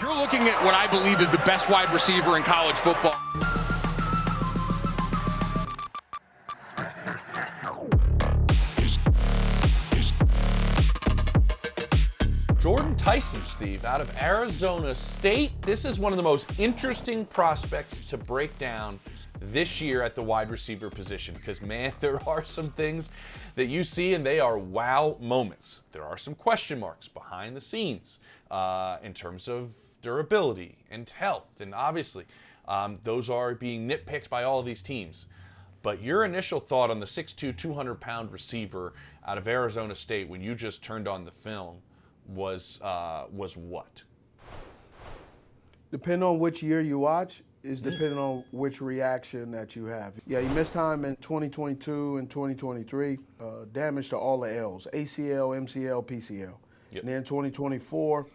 You're looking at what I believe is the best wide receiver in college football. Jordyn Tyson, Steve, out of Arizona State. This is one of the most interesting prospects to break down this year at the wide receiver position because, man, there are some things that you see and they are wow moments. There are some question marks behind the scenes in terms of durability and health, and obviously those are being nitpicked by all of these teams. But your initial thought on the 6'2", 200-pound receiver out of Arizona State when you just turned on the film was what? Depending on which year you watch is depending on which reaction that you have. Yeah, he missed time in 2022 and 2023, damage to all the L's, ACL, MCL, PCL. Yep. And then 2024,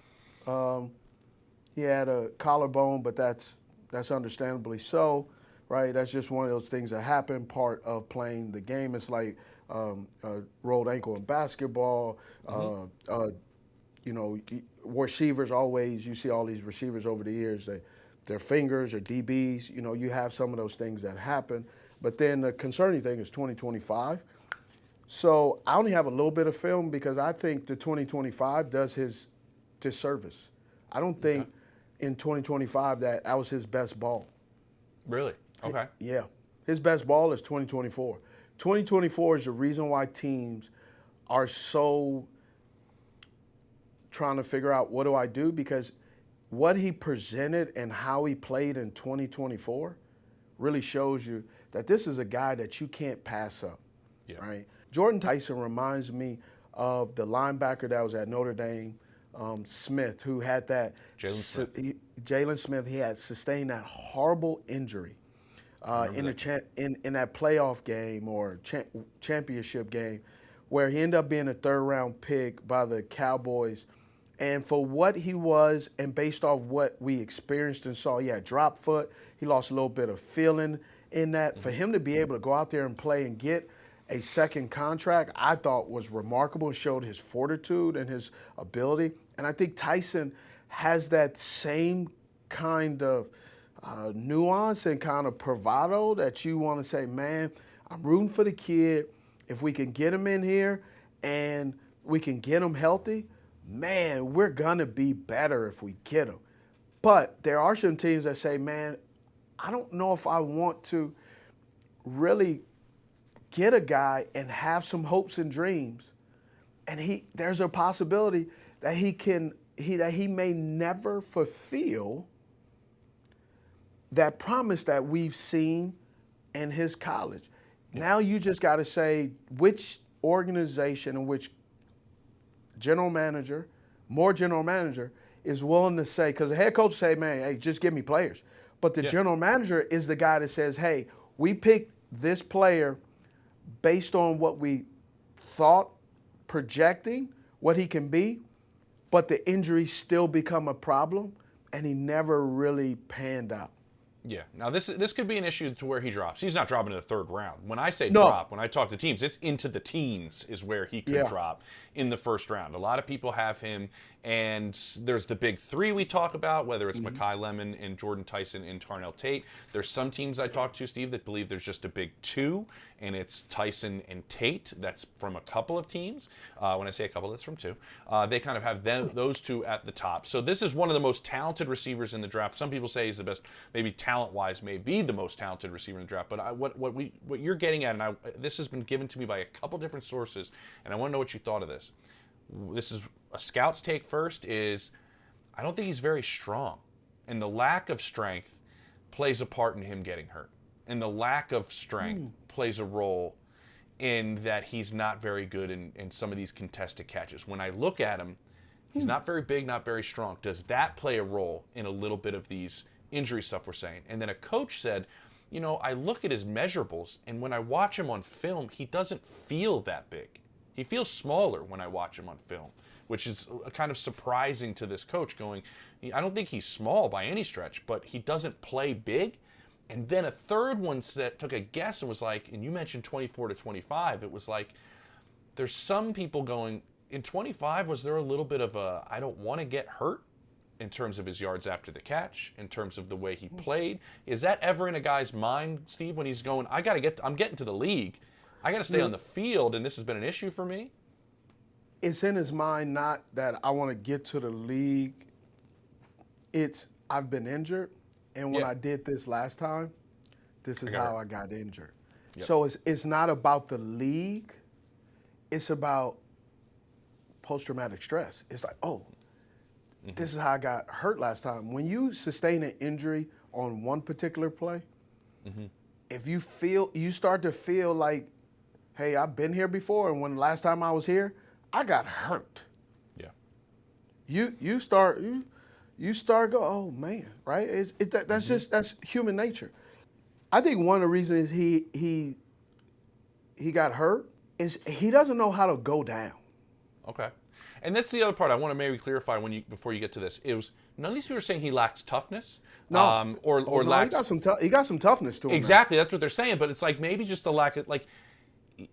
he had a collarbone, but that's understandably so, right? That's just one of those things that happen, part of playing the game. It's like rolled ankle in basketball. You know, receivers always, you see all these receivers over the years, their fingers or DBs, you know, you have some of those things that happen. But then the concerning thing is 2025. So I only have a little bit of film because I think the 2025 does his disservice. I don't think in 2025 that was his best ball. Really? Okay. Yeah. His best ball is 2024. 2024 is the reason why teams are so trying to figure out what do I do, because what he presented and how he played in 2024 really shows you that this is a guy that you can't pass up, right? Jordyn Tyson reminds me of the linebacker that was at Notre Dame, Smith, who had that Jalen Smith. He had sustained that horrible injury in that playoff game or championship game, where he ended up being a third-round pick by the Cowboys. And for what he was, and based off what we experienced and saw, he had drop foot. He lost a little bit of feeling in that. For him to be able to go out there and play and get a second contract, I thought was remarkable and showed his fortitude and his ability. And I think Tyson has that same kind of nuance and kind of bravado that you want to say, man, I'm rooting for the kid. If we can get him in here and we can get him healthy, man, we're going to be better if we get him. But there are some teams that say, man, I don't know if I want to really get a guy and have some hopes and dreams. And there's a possibility that he may never fulfill that promise that we've seen in his college. Now you just got to say which organization and which general manager is willing to say, because the head coach say, man, hey, just give me players. But the general manager is the guy that says, hey, we picked this player based on what we thought, projecting what he can be, but the injuries still become a problem, and he never really panned out. Yeah. Now, this could be an issue to where he drops. He's not dropping in the third round. When I say drop, when I talk to teams, it's into the teens is where he could drop in the first round. A lot of people have him, and there's the big three we talk about, whether it's Mekhi Lemon and Jordyn Tyson and Tarnell Tate. There's some teams I talk to, Steve, that believe there's just a big two, and it's Tyson and Tate. That's from a couple of teams. When I say a couple, that's from two. They kind of have those two at the top. So this is one of the most talented receivers in the draft. Some people say he's the best, maybe talent-wise, may be the most talented receiver in the draft. But what you're getting at, and this has been given to me by a couple different sources, and I want to know what you thought of this. This is a scout's take first, is I don't think he's very strong. And the lack of strength plays a part in him getting hurt. And the lack of strength plays a role in that he's not very good in some of these contested catches. When I look at him, he's not very big, not very strong. Does that play a role in a little bit of these injury stuff we're saying? And then a coach said, you know, I look at his measurables, and when I watch him on film, he doesn't feel that big. He feels smaller when I watch him on film, which is kind of surprising to this coach going, I don't think he's small by any stretch, but he doesn't play big. And then a third one took a guess and was like, and you mentioned 24 to 25, it was like, there's some people going, in 25, was there a little bit of a, I don't want to get hurt in terms of his yards after the catch, in terms of the way he played? Is that ever in a guy's mind, Steve, when he's going, I'm getting to the league, I got to stay on the field, and this has been an issue for me? It's in his mind, not that I want to get to the league. It's I've been injured, and when I did this last time, this is how I got injured. Yep. So it's not about the league. It's about post-traumatic stress. It's like, this is how I got hurt last time. When you sustain an injury on one particular play, if you start to feel like, hey, I've been here before, and when the last time I was here, I got hurt. Yeah. You start go, oh man, right? That's human nature. I think one of the reasons he got hurt is he doesn't know how to go down. Okay. And that's the other part I want to maybe clarify before you get to this. It was none of these people are saying he lacks toughness. No. Lacks. He got some toughness to him. Exactly, that's what they're saying. But it's like maybe just the lack of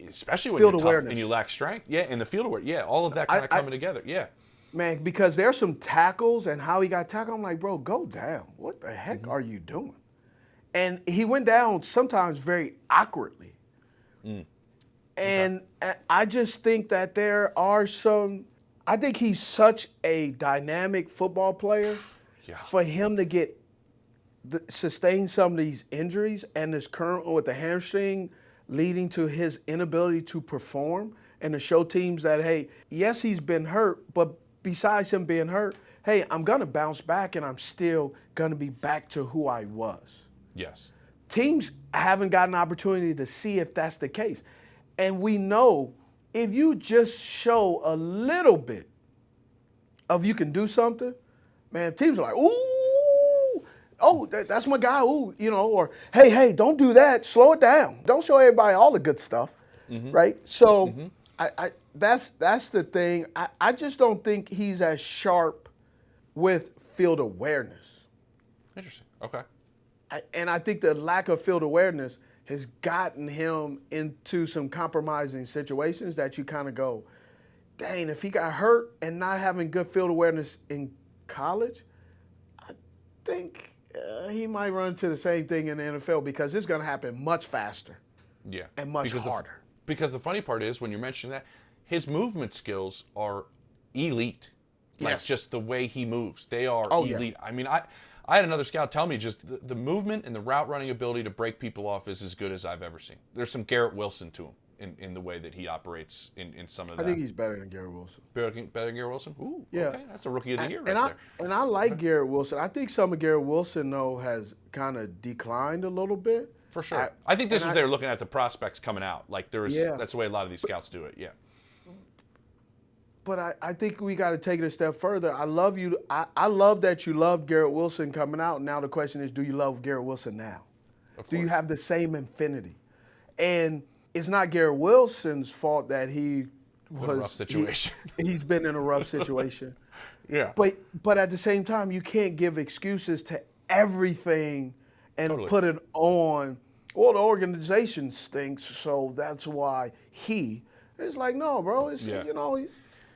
especially when field you're awareness. Tough and you lack strength. Yeah, and the field awareness. Yeah, all of that kind of coming together. Yeah. Man, because there's some tackles and how he got tackled. I'm like, bro, go down. What the heck are you doing? And he went down sometimes very awkwardly. And I just think that there are I think he's such a dynamic football player for him to sustain some of these injuries and this current with the hamstring leading to his inability to perform and to show teams that, hey, yes, he's been hurt, but besides him being hurt, hey, I'm going to bounce back and I'm still going to be back to who I was. Yes. Teams haven't got an opportunity to see if that's the case. And we know if you just show a little bit of you can do something, man, teams are like, ooh, that's my guy, ooh, or hey, don't do that, slow it down. Don't show everybody all the good stuff, right? So that's the thing. I just don't think he's as sharp with field awareness. Interesting, okay. And I think the lack of field awareness has gotten him into some compromising situations that you kind of go, dang, if he got hurt and not having good field awareness in college, I think he might run into the same thing in the NFL because it's going to happen much faster and much harder. Because the funny part is when you're mentioning that, his movement skills are elite. Like just the way he moves. They are elite. Yeah. I mean, I had another scout tell me just the movement and the route running ability to break people off is as good as I've ever seen. There's some Garrett Wilson to him in the way that he operates in some of that. I think he's better than Garrett Wilson. Better than Garrett Wilson? Ooh, yeah. Okay. That's a rookie of the year right there. And I like Garrett Wilson. I think some of Garrett Wilson, though, has kind of declined a little bit. For sure. I think this is they're looking at the prospects coming out. Like that's the way a lot of these scouts do it, yeah. But I think we got to take it a step further. I love that you love Garrett Wilson coming out. Now the question is, do you love Garrett Wilson now? Do you have the same infinity? And it's not Garrett Wilson's fault that he was in a rough situation. He's been in a rough situation. Yeah. But at the same time, you can't give excuses to everything and put it on. Well, the organization stinks, so that's why It's like, no, bro. It's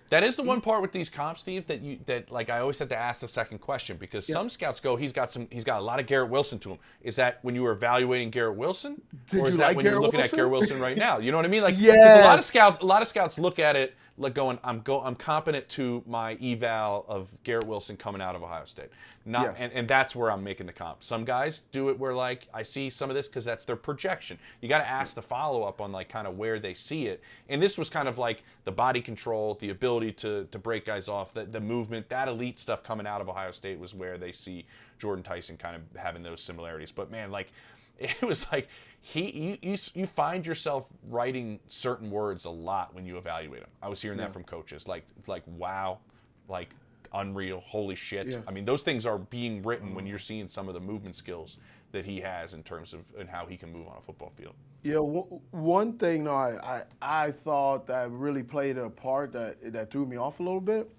That is the one part with these comps, Steve, that like I always had to ask the second question because some scouts go, he's got a lot of Garrett Wilson to him. Is that when you were evaluating Garrett Wilson, or is that when you're looking at Garrett Wilson right now? You know what I mean? Like, because a lot of scouts look at it like going, I'm competent to my eval of Garrett Wilson coming out of Ohio State. And that's where I'm making the comp. Some guys do it where like I see some of this because that's their projection. You got to ask the follow up on like kind of where they see it. And this was kind of like the body control, the ability to break guys off, the movement, that elite stuff coming out of Ohio State was where they see Jordyn Tyson kind of having those similarities. But man, like it was like you find yourself writing certain words a lot when you evaluate them. I was hearing that from coaches, like wow, like unreal, holy shit. Yeah. I mean, those things are being written when you're seeing some of the movement skills that he has in terms of and how he can move on a football field. Yeah, one thing I thought that really played a part that threw me off a little bit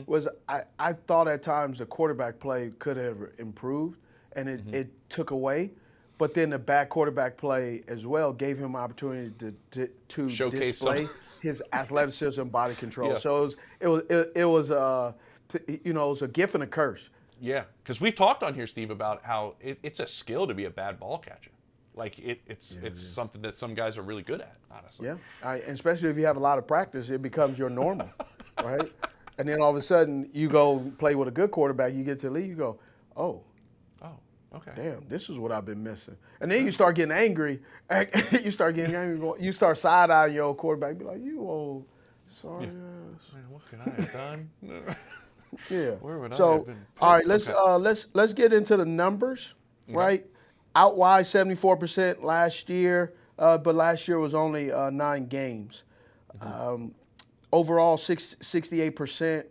was I thought at times the quarterback play could have improved and it took away. But then the back quarterback play as well gave him opportunity to showcase display his athleticism, body control. Yeah. So it was a gift and a curse Yeah, because we've talked on here, Steve, about how it's a skill to be a bad ball catcher. Like it's something that some guys are really good at, honestly. Yeah, and especially if you have a lot of practice, it becomes your normal, right? And then all of a sudden, you go play with a good quarterback, you get to the league, you go, oh, okay. Damn, this is what I've been missing. And then you start getting angry. You start you start side-eyeing your old quarterback, be like, you old sorry ass. Man, what could I have done? Yeah. Where would I So, have been? all right, let's get into the numbers, right? Out wide 74% last year, but last year was only 9 games. Overall 68%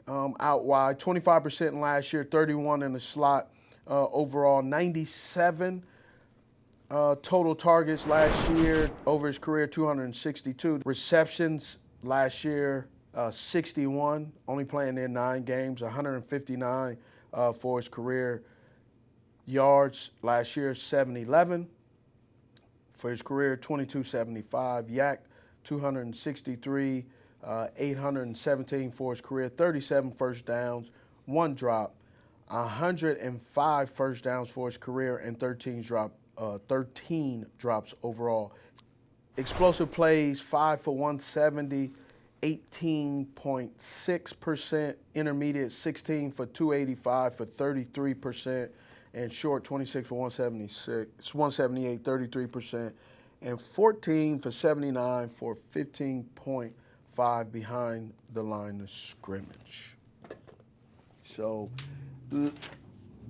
out wide, 25% last year, 31 in the slot. Overall 97 total targets last year. Over his career, 262 receptions last year. 61, only playing in 9 games, 159 for his career. Yards last year, 711. For his career, 2275. Yak, 263, 817 for his career. 37 first downs, 1 drop, 105 first downs for his career, and 13 drops overall. Explosive plays, 5 for 170. 18.6%, intermediate 16 for 285 for 33%, and short 26 for 178, 33%, and 14 for 79 for 15.5 behind the line of scrimmage. So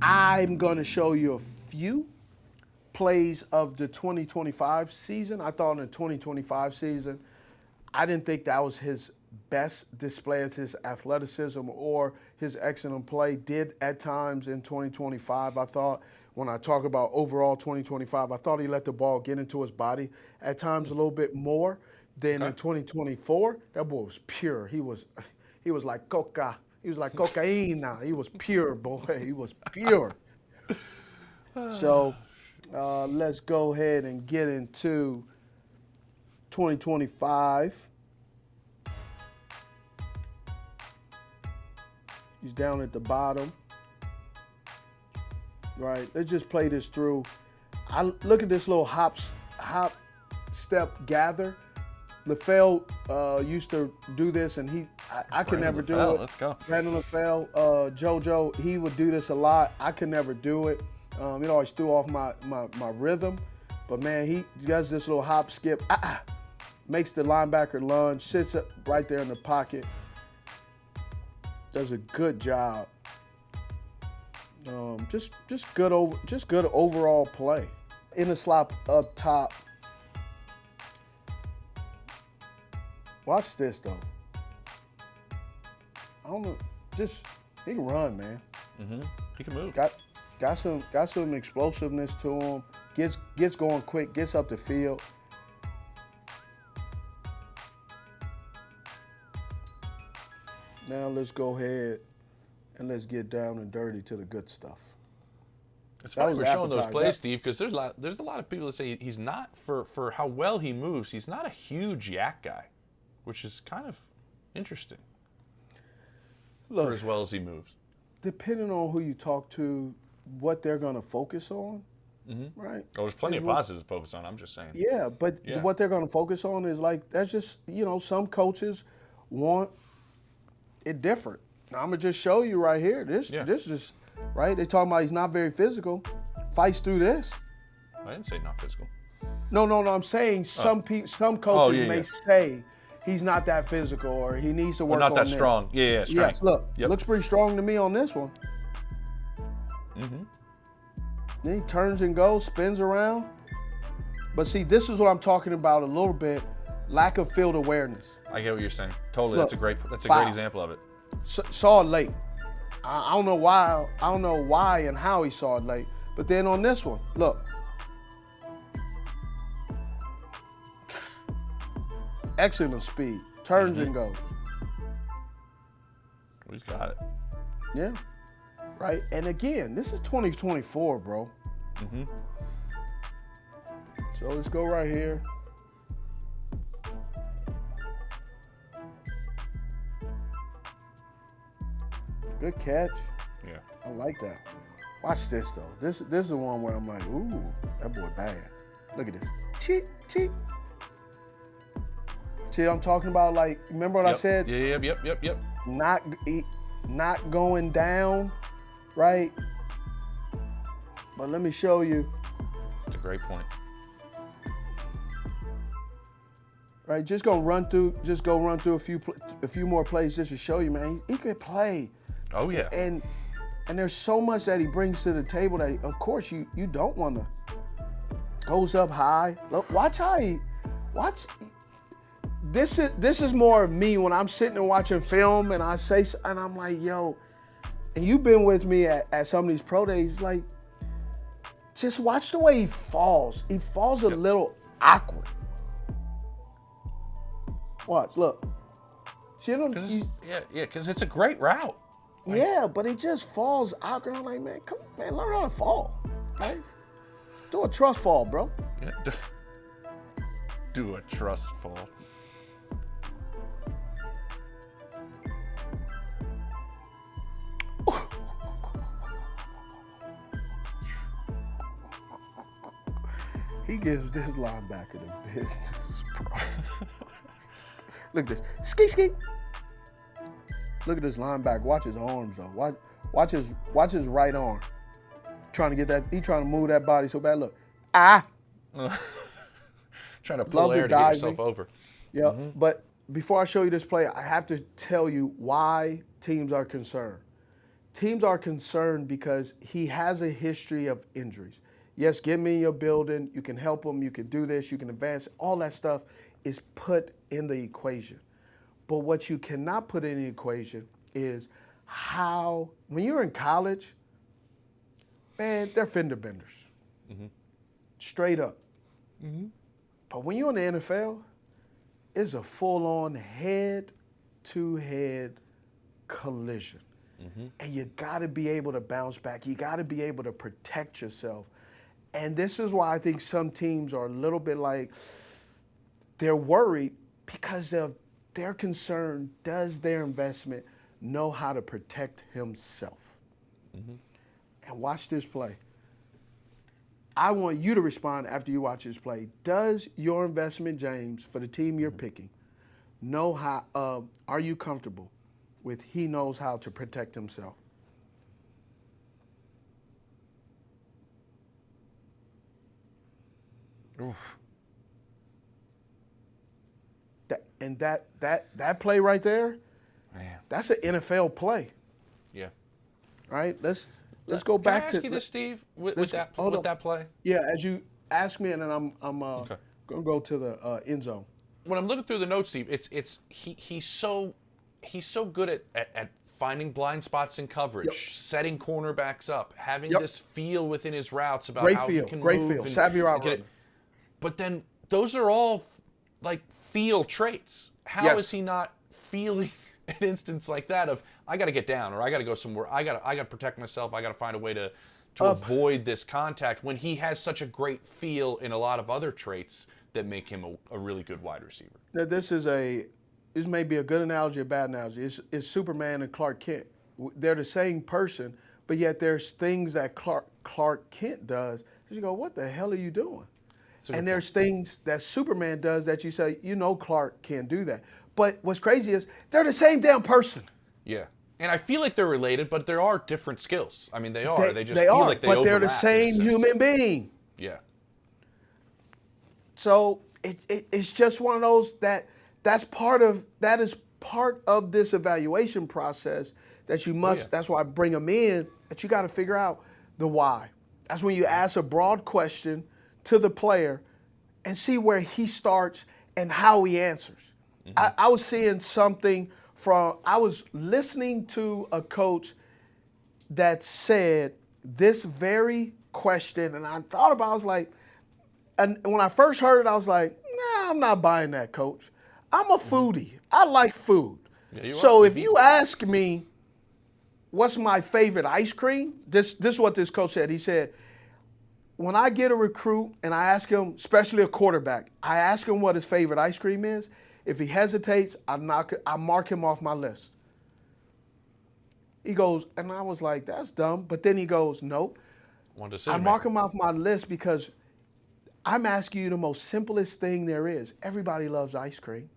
I'm going to show you a few plays of the 2025 season. I thought in the 2025 season, I didn't think that was his best display of his athleticism or his excellent play. Did at times in 2025, I thought, when I talk about overall 2025, I thought he let the ball get into his body at times a little bit more than in 2024. That boy was pure. He was like coca. He was like cocaine. He was pure, boy. He was pure. So let's go ahead and get into 2025. He's down at the bottom. Right, let's just play this through. I look at this little hop, step, gather. LaFell used to do this, and I could never do it. Let's go. Brandon LaFell, JoJo, he would do this a lot. I could never do it. It always threw off my rhythm. But man, he does this little hop, skip, makes the linebacker lunge, sits up right there in the pocket. Does a good job. Just good overall play. In the slot up top. Watch this though. I don't know. Just he can run, man. He can move. Got some explosiveness to him. Gets going quick. Gets up the field. Now let's go ahead and let's get down and dirty to the good stuff. It's funny we're showing those plays, Steve, because there's a lot of people that say he's not, for how well he moves, he's not a huge yak guy, which is kind of interesting. Look, for as well as he moves. Depending on who you talk to, what they're going to focus on, right? Oh, there's plenty of positives to focus on, I'm just saying. Yeah, but what they're going to focus on is like, that's just, some coaches want it different. Now, I'm going to just show you right here. This just, right? They talking about he's not very physical. Fights through this. I didn't say not physical. No. I'm saying some coaches may say he's not that physical or he needs to work on not that this. strong. Yeah, strength. Yes, look, looks pretty strong to me on this one. Then he turns and goes, spins around. But see, this is what I'm talking about a little bit, lack of field awareness. I get what you're saying. Totally, Look, that's a great example of it. Saw it late. I don't know why. I don't know why and how he saw it late. But then on this one, look. Excellent speed. Turns and goes. He's got it. Yeah. Right. And again, this is 2024, bro. So let's go right here. Good catch. Yeah. I like that. Watch this though. This is the one where I'm like, ooh, that boy bad. Look at this. Cheat, cheat. See what I'm talking about? Like, remember what I said? Yep. Not going down, right? But let me show you. It's a great point. Right, just go run through a few more plays just to show you, man. He could play. Oh yeah. And there's so much that he brings to the table that, of course, you don't want to. Goes up high. Look, watch how he. Watch. This is more of me when I'm sitting and watching film and and I'm like, yo, and you've been with me at some of these pro days, like, just watch the way he falls. He falls a little awkward. Watch, look. See him? Because it's a great route. Yeah, but he just falls awkward. I'm like, man, come on, man, learn how to fall. Right? Do a trust fall, bro. Yeah, do a trust fall. He gives this linebacker the business, bro. Look at this. Ski. Look at this linebacker. Watch his arms, though. Watch his right arm. Trying to get that. He trying to move that body so bad. Look. Trying to pull air to get yourself over. Yeah, but before I show you this play, I have to tell you why teams are concerned. Teams are concerned because he has a history of injuries. Yes, get me in your building. You can help him. You can do this. You can advance. All that stuff is put in the equation. But what you cannot put in the equation is how, when you're in college, man, they're fender benders. Straight up. But when you're in the NFL, it's a full-on head-to-head collision. And you got to be able to bounce back. You got to be able to protect yourself. And this is why I think some teams are a little bit like, they're worried because they're concerned, does their investment know how to protect himself? And watch this play. I want you to respond after you watch this play. Does your investment, James, for the team you're picking, know how, are you comfortable with he knows how to protect himself? Oof. That play right there, man, that's an NFL play. Yeah. Right? Let's go back to. Can I ask you this, Steve, with that play? Yeah, as you ask me, and then I'm gonna go to the end zone. When I'm looking through the notes, Steve, he's so good at finding blind spots in coverage, setting cornerbacks up, having this feel within his routes about how he can move. Savvy route runner. But then those are all like feel traits. How is he not feeling an instance like that of I got to get down or I got to go somewhere. I got to protect myself. I got to find a way to avoid this contact when he has such a great feel in a lot of other traits that make him a really good wide receiver. Now, this may be a good analogy, a bad analogy. It's Superman and Clark Kent. They're the same person, but yet there's things that Clark Kent does. You go, what the hell are you doing? And there's things that Superman does that you say, Clark can't do that. But what's crazy is they're the same damn person. Yeah. And I feel like they're related, but there are different skills. I mean, they are. They just feel like they but overlap. They're the same human being. Yeah. So it's just one of those that is part of this evaluation process that you must. That's why I bring them in. That you got to figure out the why. That's when you ask a broad question to the player and see where he starts and how he answers. I was seeing something I was listening to a coach that said this very question, and I thought about it, I was like, and when I first heard it, I was like, nah, I'm not buying that, coach. I'm a foodie. I like food. Yeah, so if you ask me what's my favorite ice cream, this is what this coach said. He said, when I get a recruit and I ask him, especially a quarterback, I ask him what his favorite ice cream is. If he hesitates, I mark him off my list. He goes, and I was like, that's dumb. But then he goes, nope. One decision I mark him off my list because I'm asking you the most simplest thing there is. Everybody loves ice cream.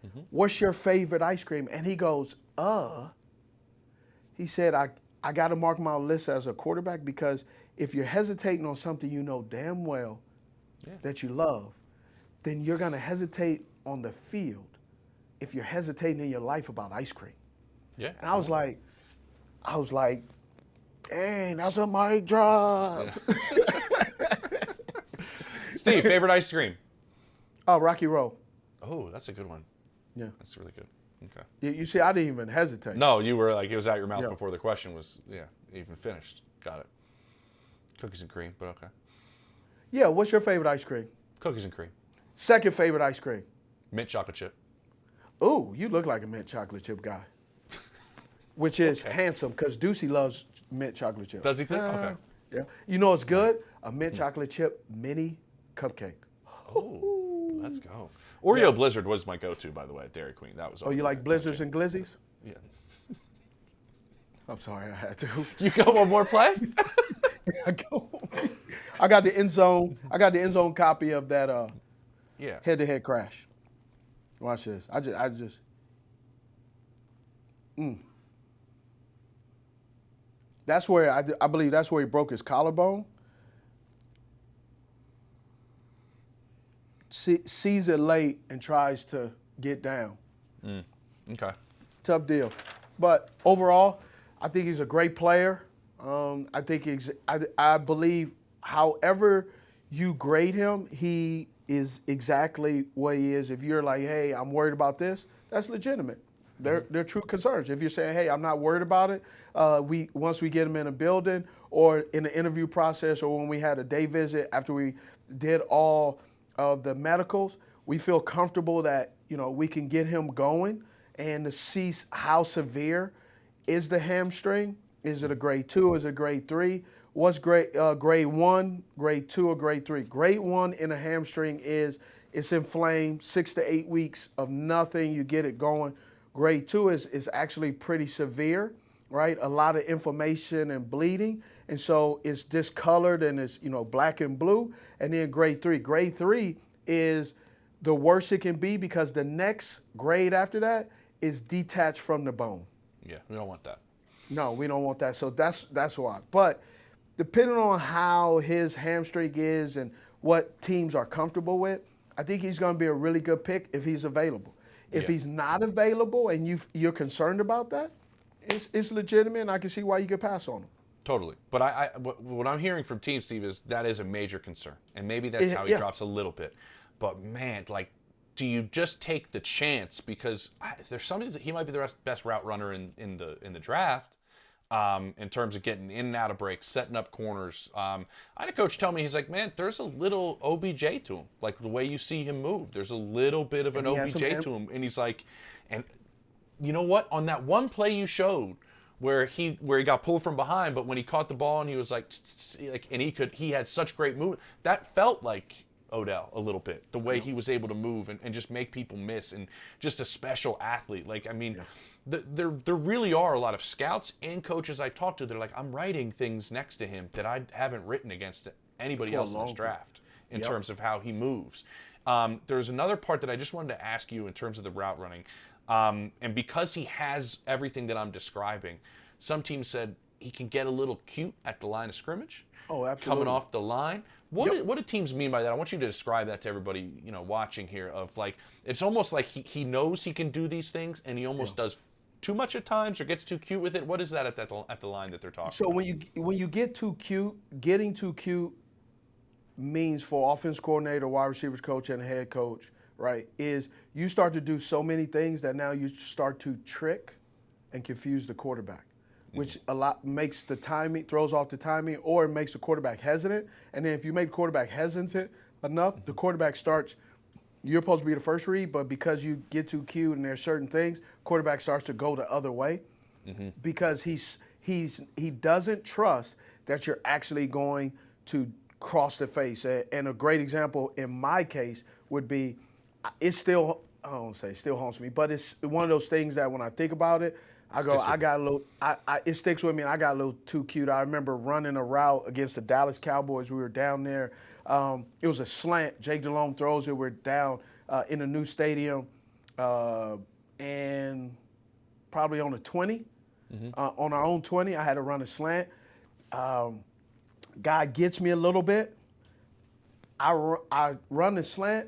Mm-hmm. What's your favorite ice cream? And he goes, He said, I got to mark my list as a quarterback because if you're hesitating on something you know damn well that you love, then you're going to hesitate on the field if you're hesitating in your life about ice cream. Yeah. And I was like, dang, that's a mic drop. Yeah. Steve, favorite ice cream? Oh, Rocky Road. Oh, that's a good one. Yeah. That's really good. Okay. You see, I didn't even hesitate. No, you were like, it was out your mouth before the question was, even finished. Got it. Cookies and cream, but okay. Yeah, what's your favorite ice cream? Cookies and cream. Second favorite ice cream? Mint chocolate chip. Ooh, you look like a mint chocolate chip guy. Which is handsome, because Ducey loves mint chocolate chip. Does he think? Okay. Yeah. You know what's good? A mint chocolate chip mini cupcake. Oh, let's go. Oreo Blizzard was my go-to, by the way, at Dairy Queen. That was. Oh, you like Blizzards and Glizzies? Yeah. I'm sorry, I had to. You got one more play? I got the end zone. I got the end zone copy of that head-to-head crash. Watch this. I just. That's where I believe that's where he broke his collarbone. Sees it late and tries to get down. Okay. Tough deal. But overall, I think he's a great player. I believe however you grade him, he is exactly what he is. If you're like, hey, I'm worried about this, that's legitimate. They're true concerns. If you're saying, hey, I'm not worried about it, once we get him in a building or in the interview process or when we had a day visit after we did all of the medicals, we feel comfortable that, we can get him going and to see how severe is the hamstring. Is it a grade 2? Is it a grade 3? What's grade 1, grade 2, or grade 3? Grade 1 in a hamstring is it's inflamed, 6 to 8 weeks of nothing. You get it going. Grade 2 is actually pretty severe, right? A lot of inflammation and bleeding. And so it's discolored and it's, black and blue. And then grade 3. Grade 3 is the worst it can be because the next grade after that is detached from the bone. Yeah, we don't want that. No, we don't want that. So that's why. But depending on how his hamstring is and what teams are comfortable with, I think he's going to be a really good pick if he's available. If he's not available and you're concerned about that, it's legitimate, and I can see why you could pass on him. Totally. But what I'm hearing from teams, Steve, is that is a major concern. And maybe that's how he drops a little bit. But, man, do you just take the chance? Because there's somebody that he might be the best route runner in the draft in terms of getting in and out of breaks, setting up corners. I had a coach tell me, he's like, man, there's a little OBJ to him. Like, the way you see him move, there's a little bit of an OBJ to him. And he's like, and you know what? On that one play you showed, where he got pulled from behind, but when he caught the ball and he was like, and he had such great movement, that felt like Odell a little bit, the way he was able to move and just make people miss, and just a special athlete. There really are a lot of scouts and coaches I talk to. They're like, I'm writing things next to him that I haven't written against anybody else in this draft in terms of how he moves. There's another part that I just wanted to ask you in terms of the route running. And because he has everything that I'm describing, some teams said he can get a little cute at the line of scrimmage. Oh, absolutely. Coming off the line. What do teams mean by that? I want you to describe that to everybody, watching here. Of it's almost like he knows he can do these things, and he almost does too much at times, or gets too cute with it. What is that at the line that they're talking about? So when you get too cute, getting too cute means for offense coordinator, wide receivers coach, and head coach, right, is you start to do so many things that now you start to trick and confuse the quarterback, which a lot makes the timing, throws off the timing, or it makes the quarterback hesitant. And then if you make the quarterback hesitant enough, the quarterback starts, you're supposed to be the first read, but because you get too cute and there's certain things, quarterback starts to go the other way because he doesn't trust that you're actually going to cross the face. And a great example in my case would be, it's still, I don't say still haunts me, but it's one of those things that when I think about it, It sticks with me, and I got a little too cute. I remember running a route against the Dallas Cowboys. We were down there. It was a slant. Jake Delhomme throws it. We're down in a new stadium, and probably on a 20, on our own 20. I had to run a slant. Guy gets me a little bit. I run the slant,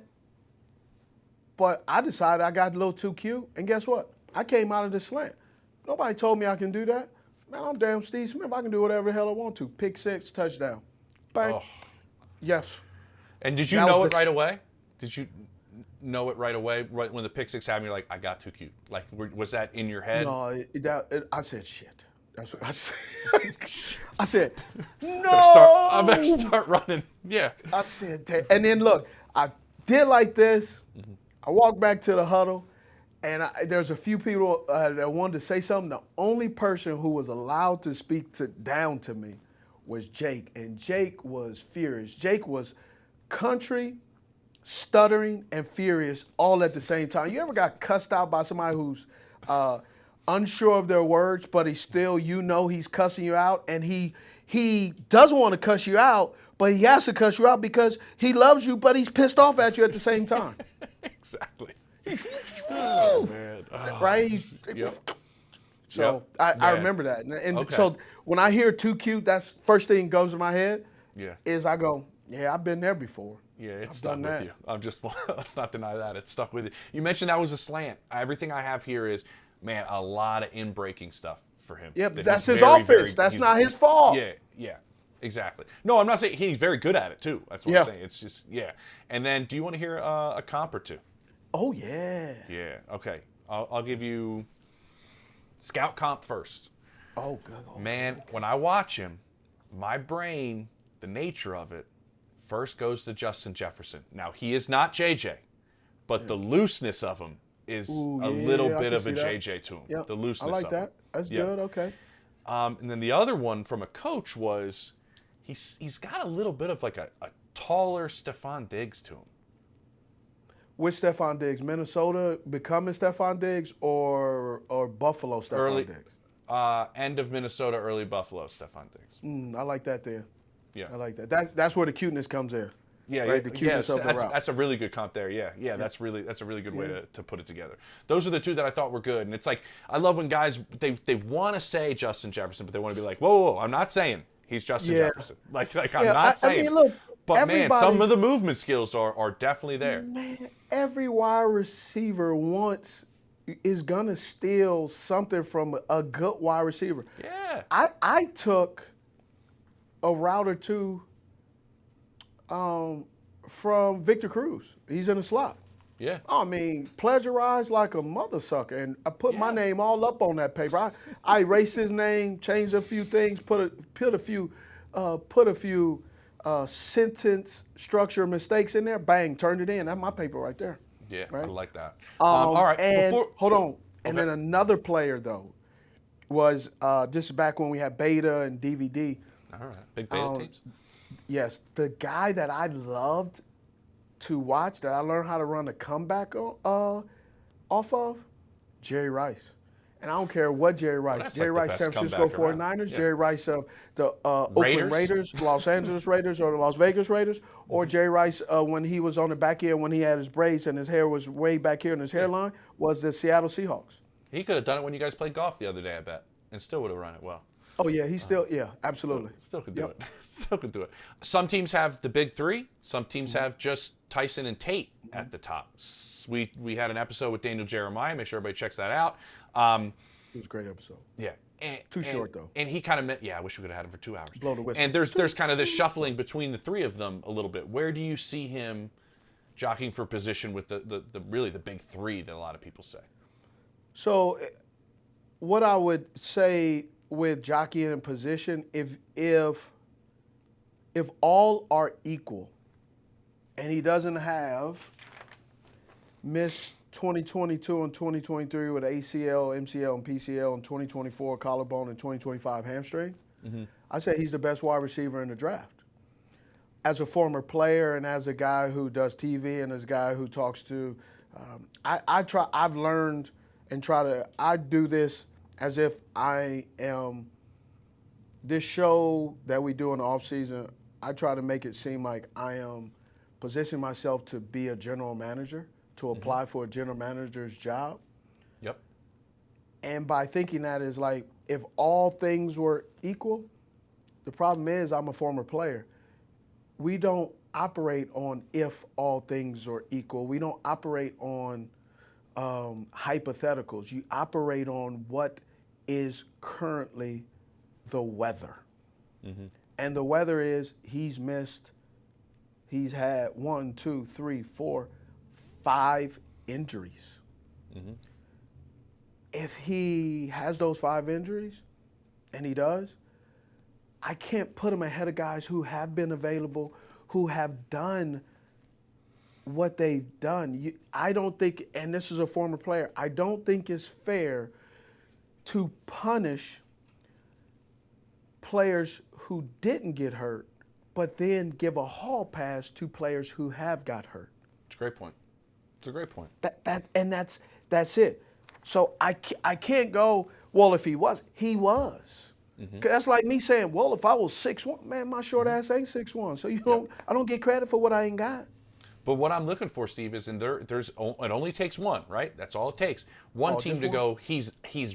but I decided I got a little too cute, and guess what? I came out of the slant. Nobody told me I can do that. Man, I'm damn Steve Smith. I can do whatever the hell I want to. Pick six, touchdown. Bang. Oh. Yes. And did you know it right away? Did you know it right away? Right when the pick six happened, you're like, I got too cute. Like, was that in your head? No, I said shit. That's what I said. I said, no. I better start running. Yeah. I said, and then look, I did like this. I walked back to the huddle, and there's a few people that wanted to say something. The only person who was allowed to speak down to me was Jake, and Jake was furious. Jake was country, stuttering, and furious all at the same time. You ever got cussed out by somebody who's unsure of their words, but he's cussing you out, and he doesn't want to cuss you out, but he has to cuss you out because he loves you, but he's pissed off at you at the same time. Exactly. Oh, man. Oh. Right? Yep. So I remember that. And so when I hear too cute, that's first thing goes in my head is I go, yeah, I've been there before. Yeah, it's stuck with you. Let's not deny that. It's stuck with you. You mentioned that was a slant. Everything I have here is, man, a lot of in-breaking stuff for him. Yeah, but that's his offense. That's not his fault. Yeah, exactly. No, I'm not saying he's very good at it, too. That's what I'm saying. It's just, And then do you want to hear a comp or two? Oh, yeah. Yeah, okay. I'll give you scout comp first. Oh, good. Oh, man, when I watch him, my brain, the nature of it, first goes to Justin Jefferson. Now, he is not JJ, but the looseness of him is a little bit of a JJ to him. Yep. The looseness I like that. That's good. Okay. And then the other one from a coach was he's got a little bit of like a taller Stefon Diggs to him. Which Stefon Diggs? Minnesota becoming Stefon Diggs or Buffalo Stefon Diggs? End of Minnesota, early Buffalo Stefon Diggs. I like that there. Yeah. I like that. That's where the cuteness comes in. Yeah, right? The cuteness of the route. That's a really good comp there. Yeah. That's a really good way to put it together. Those are the two that I thought were good. And it's like, I love when guys, they want to say Justin Jefferson, but they want to be like, whoa, I'm not saying he's Justin Jefferson. Like I'm not saying. I mean, look, but man, some of the movement skills are definitely there. Man, every wide receiver is gonna steal something from a good wide receiver. Yeah. I took a route or two from Victor Cruz. He's in the slot. Yeah. I mean, plagiarized like a mother sucker, and I put my name all up on that paper. I erased his name, changed a few things, put a few sentence structure mistakes in there. Bang, turned it in. That's my paper right there. Yeah, right? I like that. All right. And hold on. And then another player though was this is back when we had beta and DVD. All right, big beta tapes. Yes, the guy that I loved to watch, that I learned how to run a comeback off of, Jerry Rice. And I don't care what Jerry Rice. Well, Jerry like Rice, San Francisco 49ers, Jerry Rice of the Oakland Raiders, Los Angeles Raiders, or the Las Vegas Raiders, or Jerry Rice when he was on the back end when he had his braids and his hair was way back here in his hairline, was the Seattle Seahawks. He could have done it when you guys played golf the other day, I bet, and still would have run it well. Oh, yeah, he still, absolutely. Still could do it. Still could do it. Some teams have the big three. Some teams have just Tyson and Tate at the top. We had an episode with Daniel Jeremiah. Make sure everybody checks that out. It was a great episode. Yeah. Too short, though. And he kind of meant, I wish we could have had him for 2 hours. Blow the whistle. And there's kind of this shuffling between the three of them a little bit. Where do you see him jockeying for position with the really the big three that a lot of people say? So what I would say with jockeying in position, if all are equal and he doesn't have missed 2022 and 2023 with ACL, MCL, and PCL, and 2024 collarbone and 2025 hamstring, I say he's the best wide receiver in the draft. As a former player and as a guy who does TV and as a guy who talks to, I've learned and I do this as if I am this show that we do in the off season. I try to make it seem like I am positioning myself to be a general manager, to apply for a general manager's job. Yep. And by thinking that is like, if all things were equal, the problem is I'm a former player. We don't operate on if all things are equal. We don't operate on hypotheticals. You operate on what is currently the weather. And the weather is he's had 1, 2, 3, 4, 5 injuries. If he has those 5 injuries, and he does, I can't put him ahead of guys who have been available, who have done what they've done. I don't think, and this is a former player, I don't think it's fair to punish players who didn't get hurt, but then give a hall pass to players who have got hurt. It's a great point. It's a great point. That's it. So I can't go, well, if he was. 'Cause that's like me saying, well, if I was 6'1", man, my short ass ain't 6'1", so I don't get credit for what I ain't got. But what I'm looking for, Steve, is it only takes one, right? That's all it takes. One team to go, he's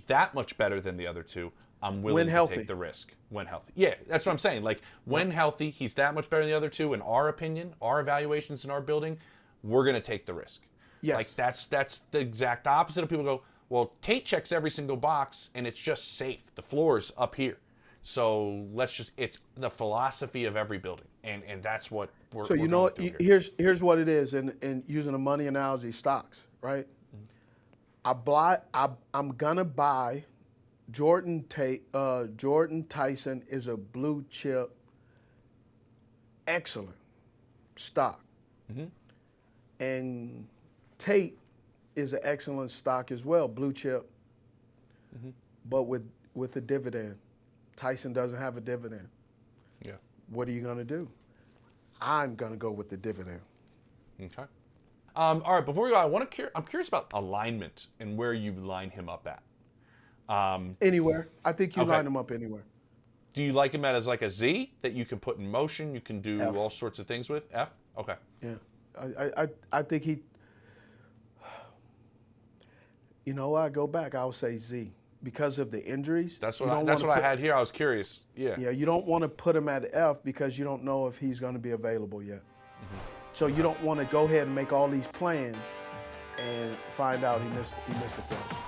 that much better than the other two. I'm willing to take the risk when healthy. Yeah, that's what I'm saying. Like, when healthy, he's that much better than the other two. In our opinion, our evaluations in our building, we're going to take the risk. Yes. Like, that's the exact opposite of people go, well, Tate checks every single box, and it's just safe. The floor's up here. So it's the philosophy of every building. And that's what we're So, here's what it is, and using a money analogy, stocks, right? I'm going to buy Jordyn Tyson is a blue chip, excellent stock. And Tate is an excellent stock as well, blue chip, but with a dividend. Tyson doesn't have a dividend. Yeah. What are you going to do? I'm going to go with the dividend. Okay. All right, before we go, I'm curious about alignment and where you line him up at. Anywhere. I think you line him up anywhere. Do you like him as like a Z that you can put in motion? You can do F. all sorts of things with? F? Okay. Yeah. I think he, I go back, I would say Z. Because of the injuries. That's what I had here. I was curious. Yeah. Yeah, you don't want to put him at F because you don't know if he's going to be available yet. So you don't want to go ahead and make all these plans and find out he missed the film.